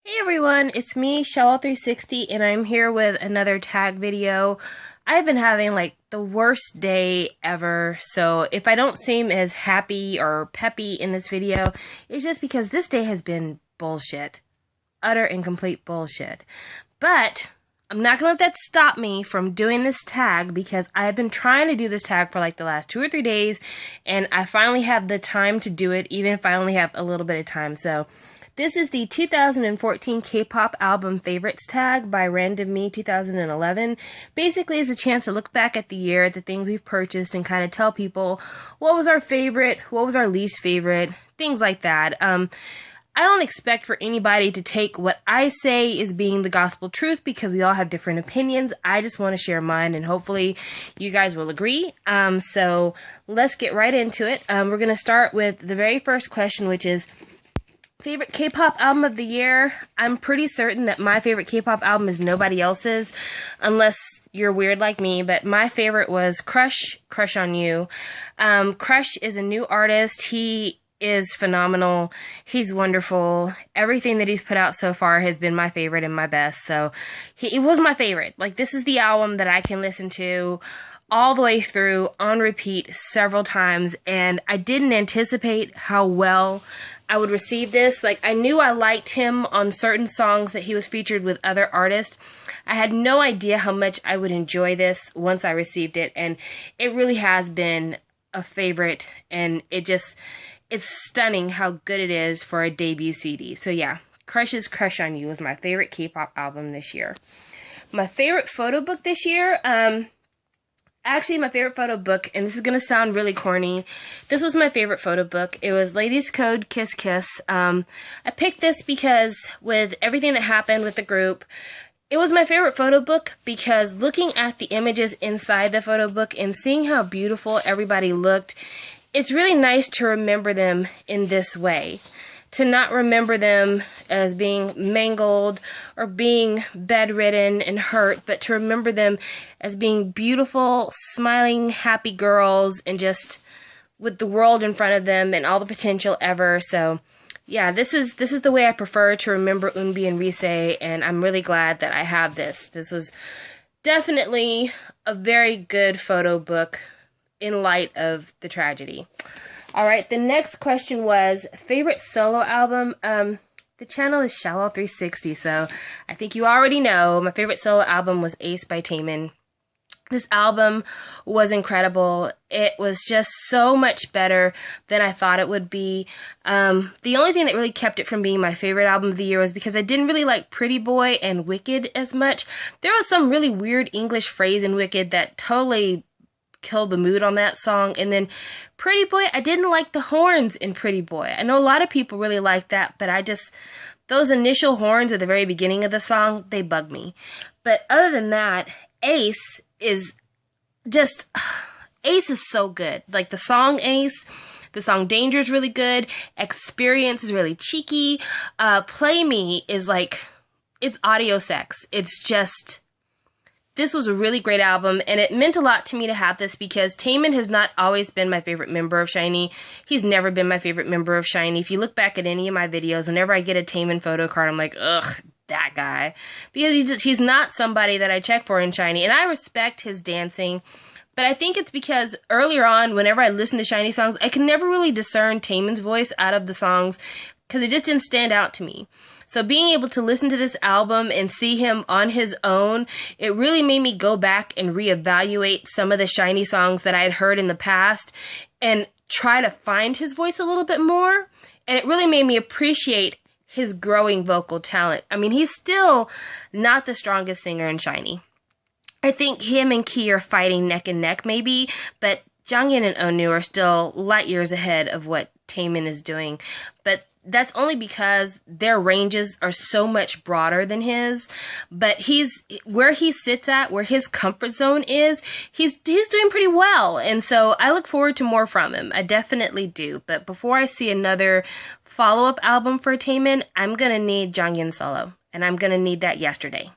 Hey everyone, it's me, Shell360, and I'm here with another tag video. I've been having like the worst day ever, so if I don't seem as happy or peppy in this video, it's just because this day has been bullshit. Utter and complete bullshit. But I'm not gonna let that stop me from doing this tag because I've been trying to do this tag for like the last 2 or 3 days, and I finally have the time to do it, even if I only have a little bit of time. So this is the 2014 K-pop album favorites tag by RandomMe2011. Basically, it's a chance to look back at the year, at the things we've purchased, and kind of tell people what was our favorite, what was our least favorite, things like that. I don't expect for anybody to take what I say as being the gospel truth because we all have different opinions. I just want to share mine, and hopefully you guys will agree. So let's get right into it. We're going to start with the very first question, which is favorite K-pop album of the year. I'm pretty certain that my favorite K-pop album is nobody else's, unless you're weird like me, but my favorite was Crush on You. Crush is a new artist. He is phenomenal. He's wonderful. Everything that he's put out so far has been my favorite and my best, so he was my favorite. Like, this is the album that I can listen to all the way through on repeat several times, and I didn't anticipate how well I would receive this. Like, I knew I liked him on certain songs that he was featured with other artists. I had no idea how much I would enjoy this once I received it, and it really has been a favorite, and it's stunning how good it is for a debut CD. So yeah, Crush's Crush on You was my favorite K-pop album this year. My favorite photo book this year, actually, my favorite photo book, and this is going to sound really corny, this was my favorite photo book. It was Ladies Code Kiss Kiss. I picked this because with everything that happened with the group, it was my favorite photo book because looking at the images inside the photo book and seeing how beautiful everybody looked, it's really nice to remember them in this way. To not remember them as being mangled or being bedridden and hurt, but to remember them as being beautiful, smiling, happy girls and just with the world in front of them and all the potential ever. So yeah, this is the way I prefer to remember Eunbi and Rise, and I'm really glad that I have this. This was definitely a very good photo book in light of the tragedy. Alright, the next question was favorite solo album. The channel is Shell360, so I think you already know my favorite solo album was Ace by Taemin. This album was incredible. It was just so much better than I thought it would be. The only thing that really kept it from being my favorite album of the year was because I didn't really like Pretty Boy and Wicked as much. There was some really weird English phrase in Wicked that totally killed the mood on that song. And then Pretty Boy, I didn't like the horns in Pretty Boy. I know a lot of people really like that, but those initial horns at the very beginning of the song, they bug me. But other than that, Ace is so good. Like the song Ace, the song Danger is really good. Experience is really cheeky. Play Me is like, it's audio sex. This was a really great album, and it meant a lot to me to have this because Taemin has not always been my favorite member of SHINee. He's never been my favorite member of SHINee. If you look back at any of my videos, whenever I get a Taemin photo card, I'm like, ugh, that guy. Because he's not somebody that I check for in SHINee, and I respect his dancing, but I think it's because earlier on, whenever I listened to SHINee songs, I could never really discern Taemin's voice out of the songs because it just didn't stand out to me. So being able to listen to this album and see him on his own, it really made me go back and reevaluate some of the SHINee songs that I had heard in the past and try to find his voice a little bit more. And it really made me appreciate his growing vocal talent. I mean, he's still not the strongest singer in SHINee. I think him and Key are fighting neck and neck maybe, but Jonghyun and Onew are still light years ahead of what Taemin is doing. But that's only because their ranges are so much broader than his, but where he sits at, where his comfort zone is, he's doing pretty well, and so I look forward to more from him. I definitely do, but before I see another follow-up album for Taemin, I'm gonna need Jonghyun solo, and I'm gonna need that yesterday.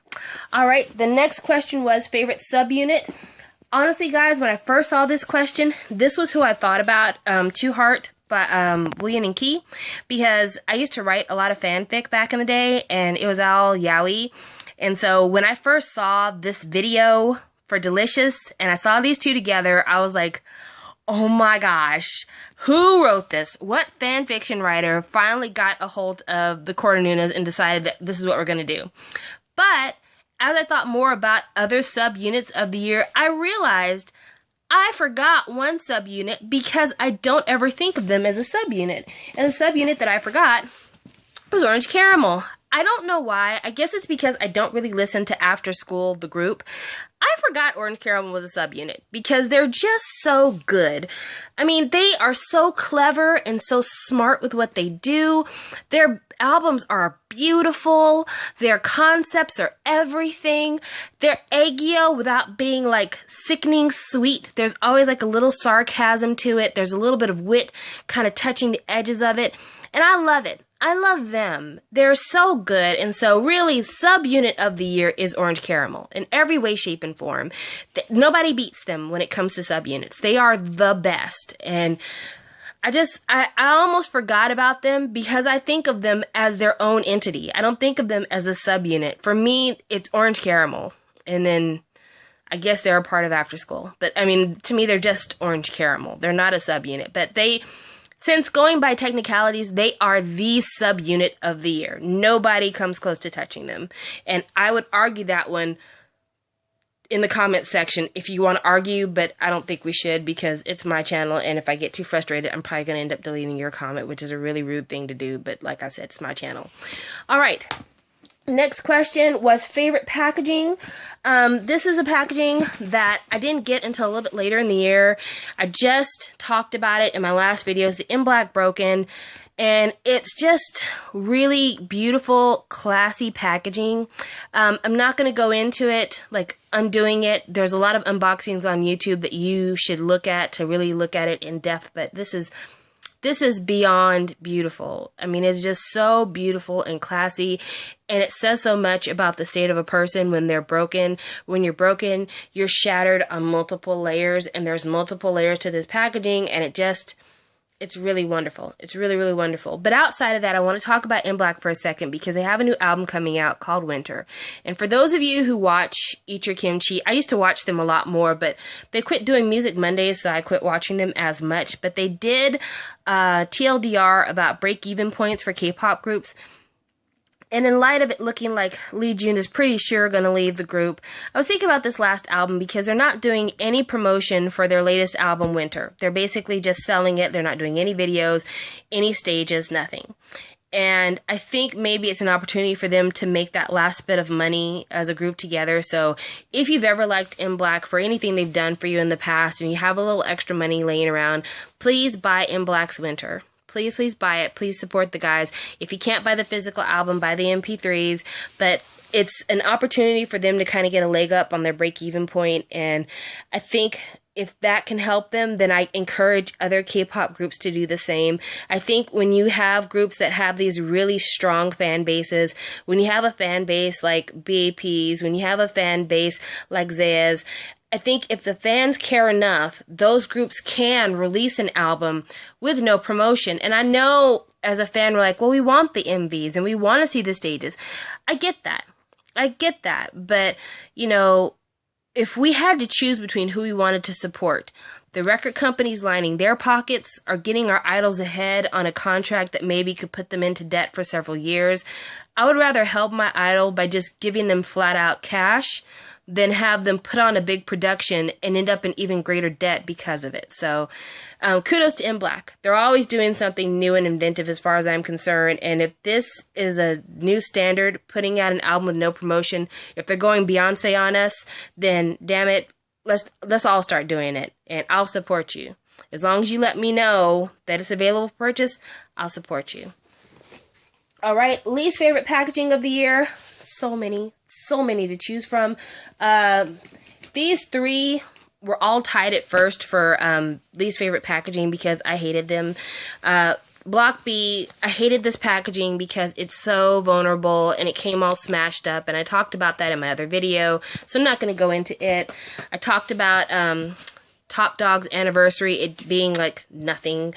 Alright, the next question was favorite subunit. Honestly, guys, when I first saw this question, this was who I thought about. Two Heart by William and Key, because I used to write a lot of fanfic back in the day, and it was all yaoi. And so when I first saw this video for Delicious, and I saw these two together, I was like, oh my gosh, who wrote this? What fan fiction writer finally got a hold of the Cornunas and decided that this is what we're going to do? But as I thought more about other subunits of the year, I realized I forgot one subunit because I don't ever think of them as a subunit. And the subunit that I forgot was Orange Caramel. I don't know why. I guess it's because I don't really listen to After School, the group. I forgot Orange Caramel was a subunit because they're just so good. I mean, they are so clever and so smart with what they do. Their albums are beautiful. Their concepts are everything. They're eggio without being like sickening sweet. There's always like a little sarcasm to it. There's a little bit of wit kind of touching the edges of it. And I love it. I love them. They're so good. And so really, subunit of the year is Orange Caramel in every way, shape, and form. Nobody beats them when it comes to subunits. They are the best. And I almost forgot about them because I think of them as their own entity. I don't think of them as a subunit. For me, it's Orange Caramel. And then I guess they're a part of After School. But I mean, to me, they're just Orange Caramel. They're not a subunit. But since going by technicalities, they are the subunit of the year. Nobody comes close to touching them. And I would argue that one in the comment section if you want to argue, but I don't think we should because it's my channel, and if I get too frustrated, I'm probably going to end up deleting your comment, which is a really rude thing to do, but like I said, it's my channel. All right. Next question was favorite packaging. This is a packaging that I didn't get until a little bit later in the year. I just talked about it in my last videos, the In Black Broken, and it's just really beautiful, classy packaging. I'm not going to go into it, like undoing it. There's a lot of unboxings on YouTube that you should look at to really look at it in depth, but this is beyond beautiful. I mean, it's just so beautiful and classy, and it says so much about the state of a person when they're broken. When you're broken, you're shattered on multiple layers, and there's multiple layers to this packaging, and it's really wonderful. It's really, really wonderful. But outside of that, I want to talk about In Black for a second because they have a new album coming out called Winter. And for those of you who watch Eat Your Kimchi, I used to watch them a lot more, but they quit doing Music Mondays, so I quit watching them as much. But they did TLDR about break-even points for K-pop groups. And in light of it looking like Lee Jun is pretty sure going to leave the group, I was thinking about this last album because they're not doing any promotion for their latest album, Winter. They're basically just selling it. They're not doing any videos, any stages, nothing. And I think maybe it's an opportunity for them to make that last bit of money as a group together. So if you've ever liked In Black for anything they've done for you in the past and you have a little extra money laying around, please buy In Black's Winter. Please, please buy it. Please support the guys. If you can't buy the physical album, buy the MP3s. But it's an opportunity for them to kind of get a leg up on their break-even point. And I think if that can help them, then I encourage other K-pop groups to do the same. I think when you have groups that have these really strong fan bases, when you have a fan base like BAP's, when you have a fan base like Zaya's, I think if the fans care enough, those groups can release an album with no promotion. And I know as a fan, we're like, well, we want the MVs and we want to see the stages. I get that. But, you know, if we had to choose between who we wanted to support, the record companies lining their pockets are getting our idols ahead on a contract that maybe could put them into debt for several years. I would rather help my idol by just giving them flat out cash than have them put on a big production and end up in even greater debt because of it. So kudos to In Black. They're always doing something new and inventive as far as I'm concerned. And if this is a new standard, putting out an album with no promotion, if they're going Beyonce on us, then damn it, let's all start doing it. And I'll support you. As long as you let me know that it's available for purchase, I'll support you. All right, least favorite packaging of the year. So many to choose from. These three were all tied at first for least favorite packaging because I hated them. Block B, I hated this packaging because it's so vulnerable and it came all smashed up, and I talked about that in my other video, so I'm not going to go into it. I talked about Top Dog's anniversary, it being like nothing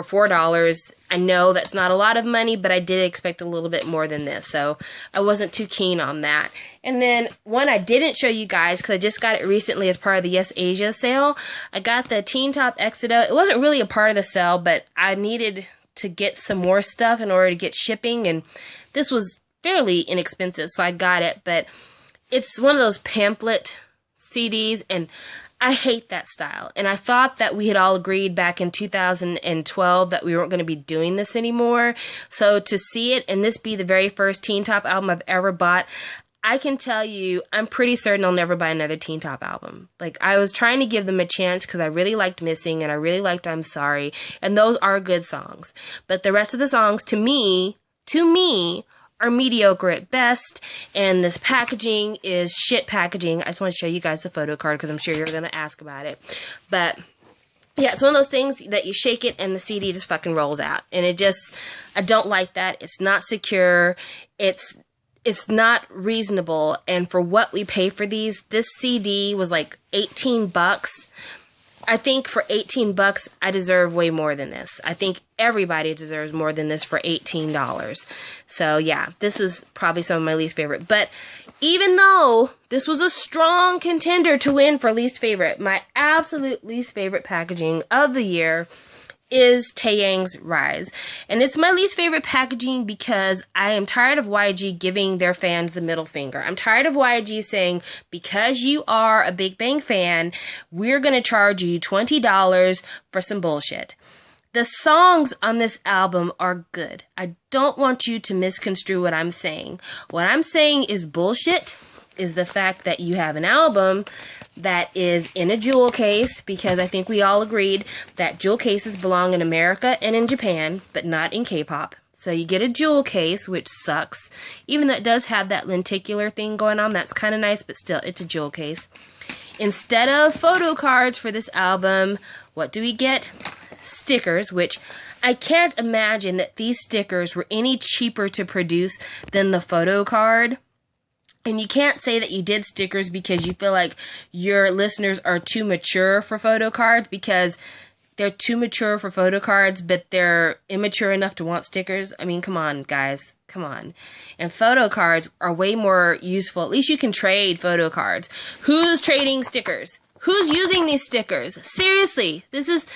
for $4. I know that's not a lot of money, but I did expect a little bit more than this, so I wasn't too keen on that. And then one I didn't show you guys because I just got it recently as part of the Yes Asia sale. I got the Teen Top Exida. It wasn't really a part of the sale, but I needed to get some more stuff in order to get shipping, and this was fairly inexpensive, so I got it. But it's one of those pamphlet CDs, and I hate that style. And I thought that we had all agreed back in 2012 that we weren't going to be doing this anymore. So to see it and this be the very first Teen Top album I've ever bought, I can tell you, I'm pretty certain I'll never buy another Teen Top album. Like, I was trying to give them a chance because I really liked Missing and I really liked I'm Sorry. And those are good songs. But the rest of the songs, to me, are mediocre at best, and this packaging is shit packaging. I just want to show you guys the photo card because I'm sure you're going to ask about it. But yeah, it's one of those things that you shake it and the CD just fucking rolls out. And it just, I don't like that. It's not secure. It's not reasonable. And for what we pay for these, this CD was like 18 bucks. I think for 18 bucks, I deserve way more than this. I think everybody deserves more than this for $18. So yeah, this is probably some of my least favorite. But even though this was a strong contender to win for least favorite, my absolute least favorite packaging of the year is Taeyang's Rise. And it's my least favorite packaging because I am tired of YG giving their fans the middle finger. I'm tired of YG saying, because you are a Big Bang fan, we're going to charge you $20 for some bullshit. The songs on this album are good. I don't want you to misconstrue what I'm saying. What I'm saying is bullshit is the fact that you have an album that is in a jewel case, because I think we all agreed that jewel cases belong in America and in Japan, but not in K-pop. So you get a jewel case, which sucks. Even though it does have that lenticular thing going on, that's kind of nice, but still, it's a jewel case. Instead of photo cards for this album, what do we get? Stickers, which I can't imagine that these stickers were any cheaper to produce than the photo card. And you can't say that you did stickers because you feel like your listeners are too mature for photo cards, because they're too mature for photo cards, but they're immature enough to want stickers. I mean, come on, guys. Come on. And photo cards are way more useful. At least you can trade photo cards. Who's trading stickers? Who's using these stickers? Seriously, this is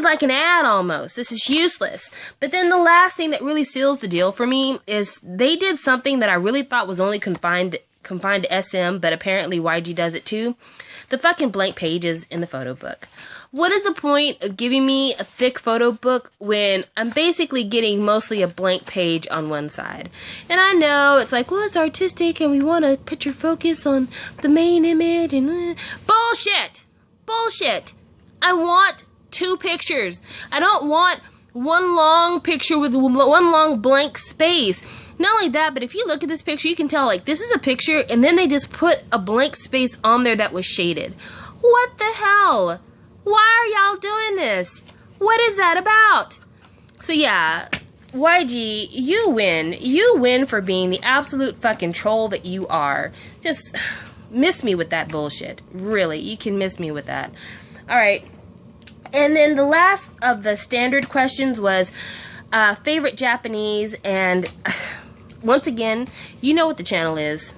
like an ad almost. This is useless. But then the last thing that really seals the deal for me is they did something that I really thought was only confined to SM, but apparently YG does it too. The fucking blank pages in the photo book. What is the point of giving me a thick photo book when I'm basically getting mostly a blank page on one side? And I know it's like, well, it's artistic and we want to put your focus on the main image and bullshit. Bullshit. I want two pictures. I don't want one long picture with one long blank space. Not only that, but if you look at this picture, you can tell, like, this is a picture and then they just put a blank space on there that was shaded. What the hell? Why are y'all doing this? What is that about? So yeah, YG, you win. You win for being the absolute fucking troll that you are. Just miss me with that bullshit. Really, you can miss me with that. Alright. And then the last of the standard questions was favorite Japanese, and once again, you know what the channel is.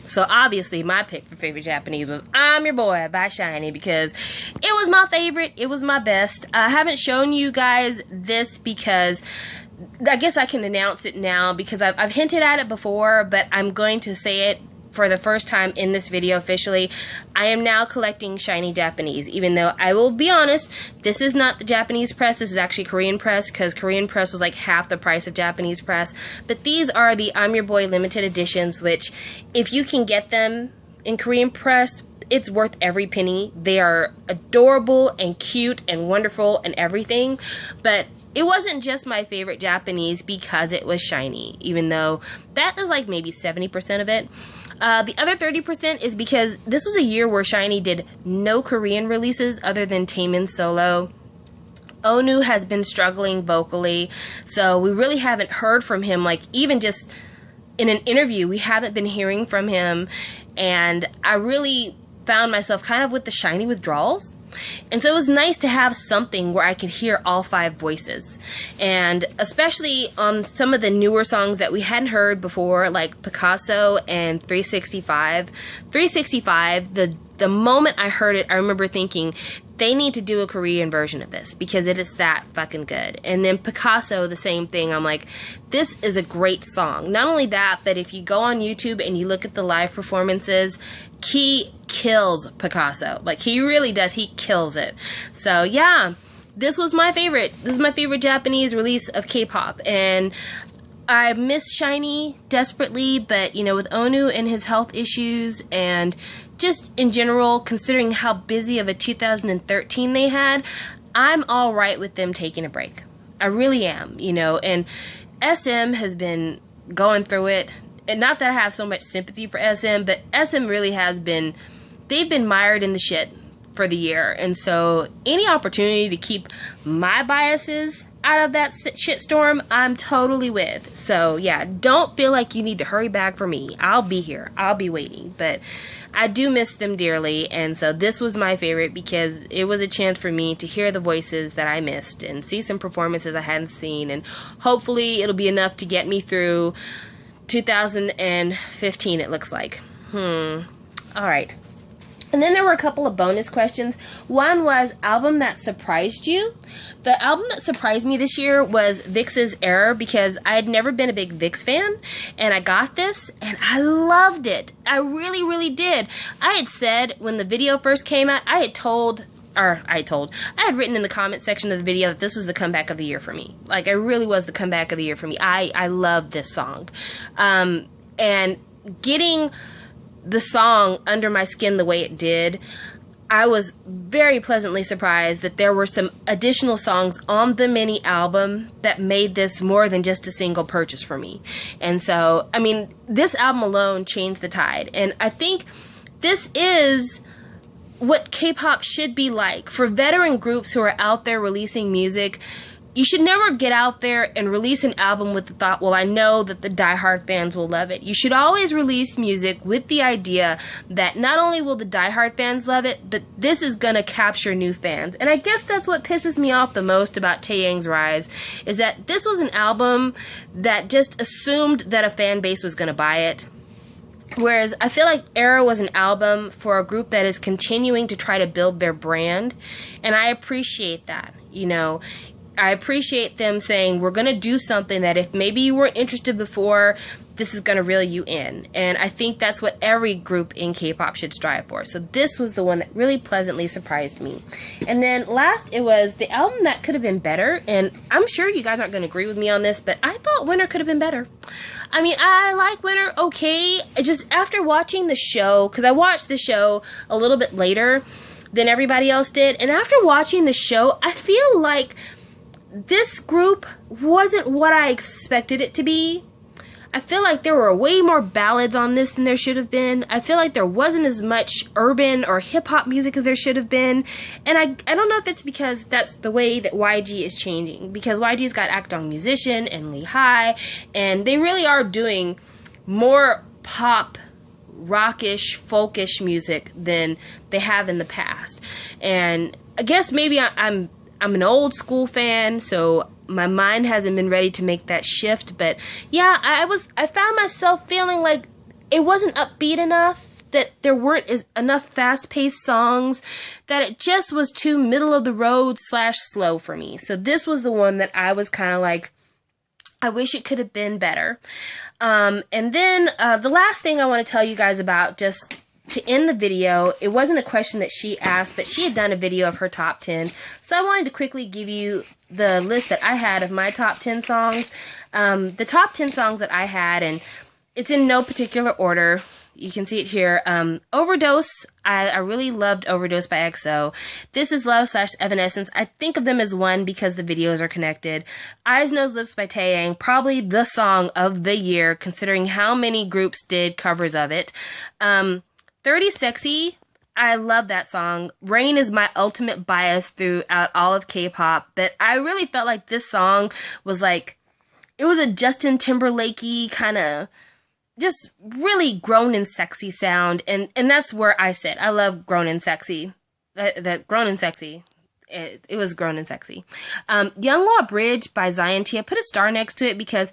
So obviously my pick for favorite Japanese was I'm Your Boy by SHINee, because it was my favorite, it was my best. I haven't shown you guys this because I guess I can announce it now, because I've hinted at it before, but I'm going to say it for the first time in this video officially. I am now collecting SHINee Japanese, even though I will be honest, this is not the Japanese press, this is actually Korean press, because Korean press was like half the price of Japanese press. But these are the I'm Your Boy limited editions, which if you can get them in Korean press, it's worth every penny. They are adorable and cute and wonderful and everything. But it wasn't just my favorite Japanese because it was SHINee, even though that is like maybe 70% of it. The other 30% is because this was a year where SHINee did no Korean releases other than Taemin's solo. Onu has been struggling vocally, so we really haven't heard from him, like even just in an interview, we haven't been hearing from him, and I really found myself kind of with the SHINee withdrawals. And so it was nice to have something where I could hear all 5 voices. And especially on some of the newer songs that we hadn't heard before, like Picasso and 365. 365, the moment I heard it, I remember thinking, they need to do a Korean version of this because it is that fucking good. And then Picasso, the same thing. I'm like, this is a great song. Not only that, but if you go on YouTube and you look at the live performances, he kills Picasso. Like, he really does. He kills it. So, yeah, this was my favorite. This is my favorite Japanese release of K-pop. And I miss SHINee desperately, but, you know, with Onu and his health issues and just in general, considering how busy of a 2013 they had, I'm all right with them taking a break. I really am, you know, and SM has been going through it. And not that I have so much sympathy for SM, but SM really has been, they've been mired in the shit for the year. And so any opportunity to keep my biases out of that shitstorm, I'm totally with. So yeah, don't feel like you need to hurry back for me. I'll be here. I'll be waiting. But I do miss them dearly, and so this was my favorite because it was a chance for me to hear the voices that I missed and see some performances I hadn't seen, and hopefully it'll be enough to get me through 2015, it looks like. Alright. And then there were a couple of bonus questions. One was album that surprised you. The album that surprised me this year was VIX's Error because I had never been a big VIX fan. And I got this and I loved it. I really, really did. I had said when the video first came out, I had written in the comment section of the video that this was the comeback of the year for me. Like, it really was the comeback of the year for me. I love this song. And getting the song under my skin the way it did, I was very pleasantly surprised that there were some additional songs on the mini album that made this more than just a single purchase for me. And so, I mean, this album alone changed the tide. And I think this is what K-pop should be like. For veteran groups who are out there releasing music, you should never get out there and release an album with the thought, well, I know that the diehard fans will love it. You should always release music with the idea that not only will the diehard fans love it, but this is going to capture new fans. And I guess that's what pisses me off the most about Taeyang's rise, is that this was an album that just assumed that a fan base was going to buy it. Whereas I feel like Era was an album for a group that is continuing to try to build their brand. And I appreciate that, you know. I appreciate them saying, we're going to do something that if maybe you weren't interested before, this is going to reel you in. And I think that's what every group in K-pop should strive for. So this was the one that really pleasantly surprised me. And then last, it was the album that could have been better. And I'm sure you guys aren't going to agree with me on this, but I thought Winter could have been better. I mean, I like Winter okay. Just after watching the show, because I watched the show a little bit later than everybody else did. And after watching the show, I feel like this group wasn't what I expected it to be. I feel like there were way more ballads on this than there should have been. I feel like there wasn't as much urban or hip-hop music as there should have been. And I don't know if it's because that's the way that YG is changing. Because YG's got Akdong Musician and Lee Hi, and they really are doing more pop, rockish, folkish music than they have in the past. And I guess maybe I'm an old school fan, so my mind hasn't been ready to make that shift. But yeah, I found myself feeling like it wasn't upbeat enough, that there weren't enough fast-paced songs, that it just was too middle of the road / slow for me. So this was the one that I was kind of like, I wish it could have been better. And then the last thing I want to tell you guys about, just to end the video, it wasn't a question that she asked, but she had done a video of her top 10. So I wanted to quickly give you the list that I had of my top 10 songs. The top 10 songs that I had, and it's in no particular order. You can see it here. Overdose. I really loved Overdose by EXO. This Is Love / Evanescence. I think of them as one because the videos are connected. Eyes, Nose, Lips by Taeyang. Probably the song of the year, considering how many groups did covers of it. 30 Sexy, I love that song. Rain is my ultimate bias throughout all of K-pop, but I really felt like this song was like, it was a Justin Timberlake-y kind of, just really grown and sexy sound, and that's where I sit. I love grown and sexy. That Grown and Sexy. It was Grown and Sexy. Young Law Bridge by Zion T. I put a star next to it because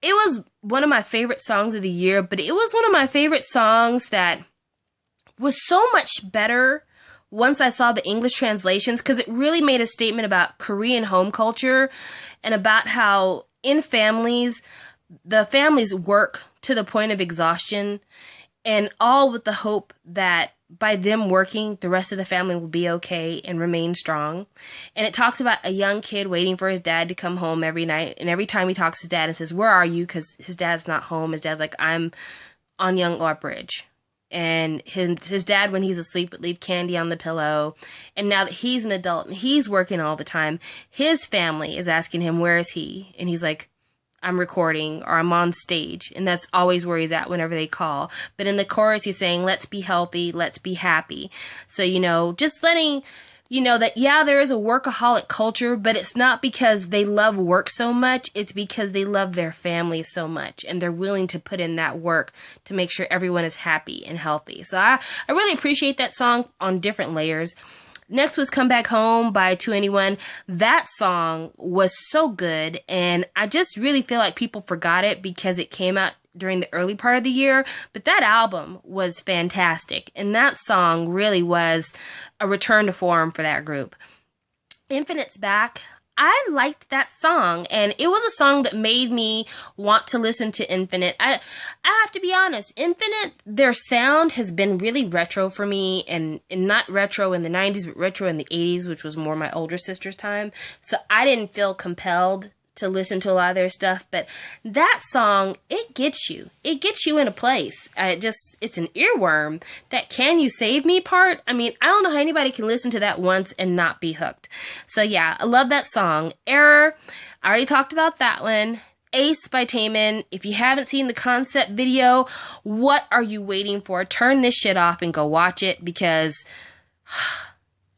it was one of my favorite songs of the year, but it was one of my favorite songs that was so much better once I saw the English translations, because it really made a statement about Korean home culture and about how in families, the families work to the point of exhaustion, and all with the hope that by them working, the rest of the family will be okay and remain strong. And it talks about a young kid waiting for his dad to come home every night. And every time he talks to his dad and says, "Where are you?" Because his dad's not home. His dad's like, "I'm on Young Law Bridge." And his dad, when he's asleep, would leave candy on the pillow. And now that he's an adult and he's working all the time, his family is asking him, "Where is he?" And he's like, "I'm recording," or "I'm on stage." And that's always where he's at whenever they call. But in the chorus, he's saying, "Let's be healthy. Let's be happy." So, just letting that, yeah, there is a workaholic culture, but it's not because they love work so much. It's because they love their family so much, and they're willing to put in that work to make sure everyone is happy and healthy. So I really appreciate that song on different layers. Next was Come Back Home by 2NE1. That song was so good, and I just really feel like people forgot it because it came out during the early part of the year, but that album was fantastic, and that song really was a return to form for that group. Infinite's Back. I liked that song, and it was a song that made me want to listen to Infinite. I have to be honest, Infinite, their sound has been really retro for me, and not retro in the 90s, but retro in the 80s, which was more my older sister's time. So I didn't feel compelled to listen to a lot of their stuff, but that song, it gets you in a place. It's an earworm. That "Can You Save Me" part, I don't know how anybody can listen to that once and not be hooked. So yeah, I love that song. Error, I already talked about that one. Ace by Taemin. If you haven't seen the concept video, what are you waiting for? Turn this shit off and go watch it, because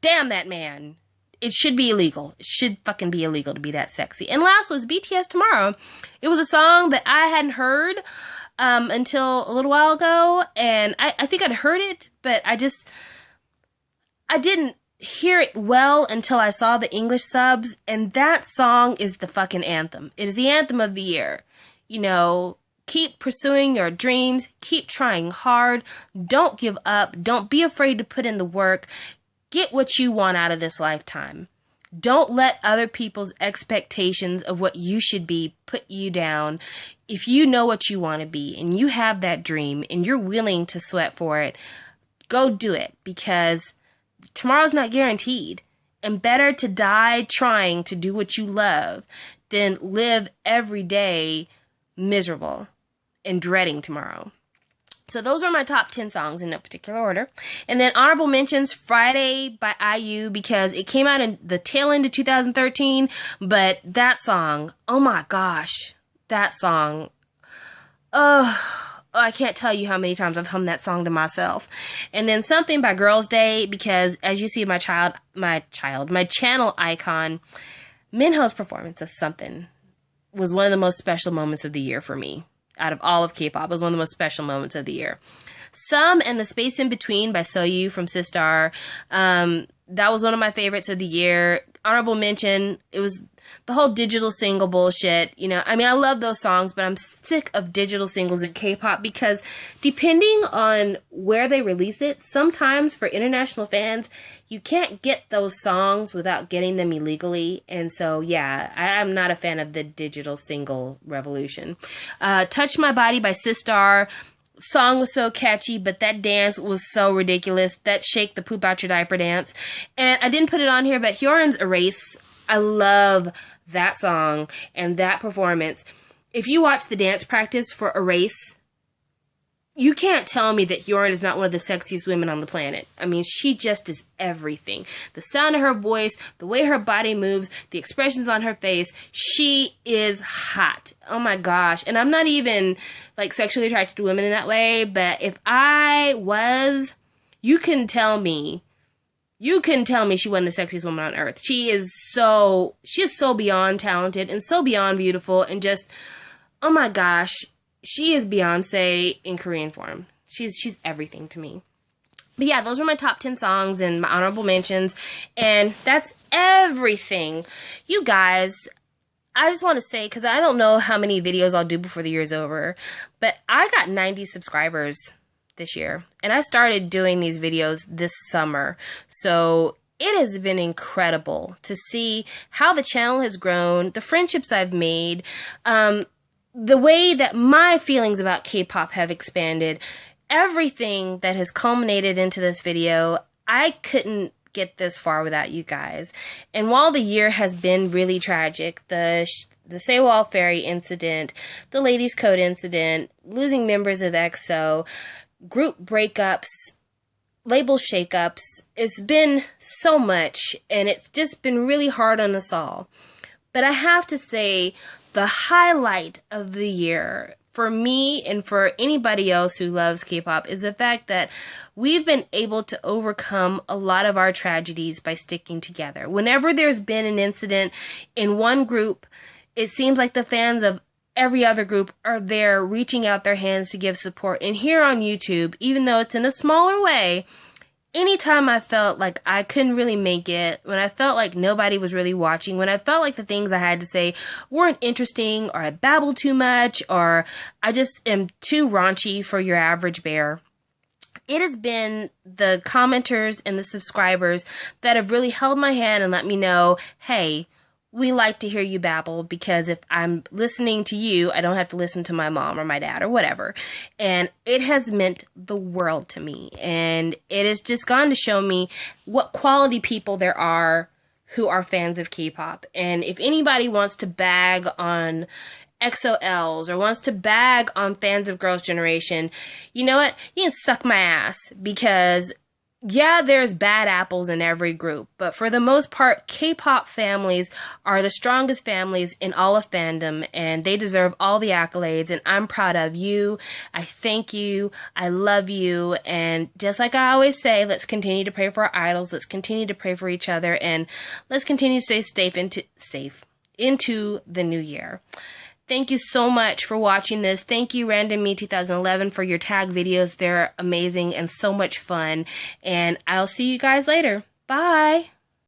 damn that man. It should be illegal. It should fucking be illegal to be that sexy. And last was BTS Tomorrow. It was a song that I hadn't heard until a little while ago. And I think I'd heard it, but I didn't hear it well until I saw the English subs. And that song is the fucking anthem. It is the anthem of the year. Keep pursuing your dreams. Keep trying hard. Don't give up. Don't be afraid to put in the work. Get what you want out of this lifetime. Don't let other people's expectations of what you should be put you down. If you know what you want to be and you have that dream and you're willing to sweat for it, go do it, because tomorrow's not guaranteed. And better to die trying to do what you love than live every day miserable and dreading tomorrow. So those are my top 10 songs in no particular order. And then honorable mentions, Friday by IU, because it came out in the tail end of 2013. But that song, oh my gosh, that song. I can't tell you how many times I've hummed that song to myself. And then Something by Girls' Day, because as you see my channel icon, Minho's performance of Something was one of the most special moments of the year for me. Out of all of K-pop, it was one of the most special moments of the year. Some and the Space in Between by Soyu from Sistar. That was one of my favorites of the year. Honorable mention, it was the whole digital single bullshit. I love those songs, but I'm sick of digital singles in K-pop, because depending on where they release it, sometimes for international fans, you can't get those songs without getting them illegally. And so, yeah, I'm not a fan of the digital single revolution. Touch My Body by Sistar. Song was so catchy, but that dance was so ridiculous. That shake the poop out your diaper dance. And I didn't put it on here, but Hyorin's Erase. I love that song and that performance. If you watch the dance practice for Erase, you can't tell me that Hyorin is not one of the sexiest women on the planet. She just is everything. The sound of her voice, the way her body moves, the expressions on her face, she is hot. Oh my gosh. And I'm not even sexually attracted to women in that way, but if I was, you can tell me she wasn't the sexiest woman on earth. She is so beyond talented and so beyond beautiful, and just, oh my gosh. She is Beyonce in Korean form. She's everything to me. But yeah, those were my top 10 songs and my honorable mentions. And that's everything. You guys, I just want to say, because I don't know how many videos I'll do before the year's over, but I got 90 subscribers this year. And I started doing these videos this summer. So it has been incredible to see how the channel has grown, the friendships I've made, the way that my feelings about K-pop have expanded. Everything that has culminated into this video, I couldn't get this far without you guys. And while the year has been really tragic, the Sewol Ferry incident, the Ladies Code incident, losing members of EXO, group breakups, label shakeups, it's been so much, and it's just been really hard on us all. But I have to say, the highlight of the year for me and for anybody else who loves K-pop is the fact that we've been able to overcome a lot of our tragedies by sticking together. Whenever there's been an incident in one group, it seems like the fans of every other group are there reaching out their hands to give support. And here on YouTube, even though it's in a smaller way, anytime I felt like I couldn't really make it, when I felt like nobody was really watching, when I felt like the things I had to say weren't interesting, or I babbled too much, or I just am too raunchy for your average bear, it has been the commenters and the subscribers that have really held my hand and let me know, hey, we like to hear you babble, because if I'm listening to you, I don't have to listen to my mom or my dad or whatever. And it has meant the world to me. And it has just gone to show me what quality people there are who are fans of K-pop. And if anybody wants to bag on XOLs or wants to bag on fans of Girls' Generation, you know what? You can suck my ass, because yeah, there's bad apples in every group, but for the most part, K-pop families are the strongest families in all of fandom, and they deserve all the accolades, and I'm proud of you. I thank you. I love you. And just like I always say, let's continue to pray for our idols. Let's continue to pray for each other, and let's continue to stay safe into the new year. Thank you so much for watching this. Thank you, RandomMe2011, for your tag videos. They're amazing and so much fun. And I'll see you guys later. Bye.